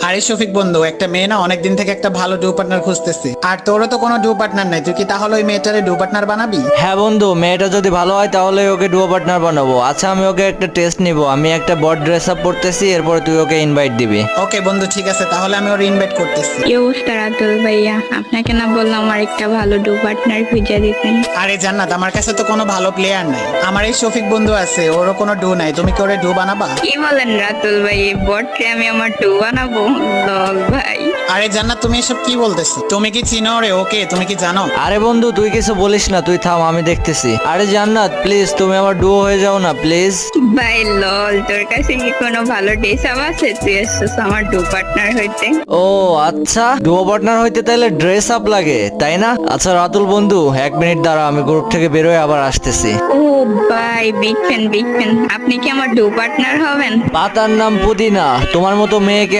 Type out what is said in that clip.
আরে শফিক বন্ধু, একটা মেয়ে না অনেকদিন থেকে একটা ভালো ডু পার্টনার খুঁজতেছে, আর তোরও তো কোনো ডু পার্টনার নাই, তুই কি তাহলে ওই মেয়েটারে ডু পার্টনার বানাবি? হ্যাঁ বন্ধু, মেয়েটা যদি ভালো হয় তাহলে ওকে ডুও পার্টনার বানাবো। আচ্ছা, আমি ওকে একটা টেস্ট নিব। আমি একটা বড ড্রেস আপ পড়তেছি, এরপরে তুই ওকে ইনভাইট দিবি। ওকে বন্ধু, ঠিক আছে, তাহলে আমি ওর ইনভাইট করতেছি। কি অবস্থা রাতুল ভাইয়া? আপনাকে না বললাম আমার একটা ভালো ডু পার্টনার খুঁজে দিতেন। আরে জান্নাত, আমার কাছে তো কোনো ভালো প্লেয়ার নাই। আমার এই শফিক বন্ধু আছে, ওরও কোনো ডু নাই। তুমি কি ওরে ডু বানাবা? কি বলেন রাতুল ভাই, এই বটকে আমি আমার ডু বানাবো? লল ভাই। আরে জান্নাত, তুমি এসব কি বলতেছো? তুমি কি চিনো রে? ওকে তুমি কি জানো? আরে বন্ধু, তুই কিছু বলিস না, তুই থাম, আমি দেখতেছি। আরে জান্নাত, প্লিজ তুমি আমার ডুও হয়ে যাও না প্লিজ। ভাই লল, তোর কাছে কি কোনো ভালো ড্রেস আপ আছে? তুই এসছিস আমার ডু পার্টনার হইতে? ও আচ্ছা, ডুও পার্টনার হইতে তাহলে ড্রেস আপ লাগে, তাই না? আচ্ছা রাতুল বন্ধু, 1 মিনিট দাঁড়া, আমি গ্রুপ থেকে বেরোয় আবার আসতেছি। ও ভাই, বিগ ফ্যান বিগ ফ্যান। আপনি কি আমার ডু পার্টনার হবেন? পাতার নাম পুদিনা, তোমার মতো মেয়েকে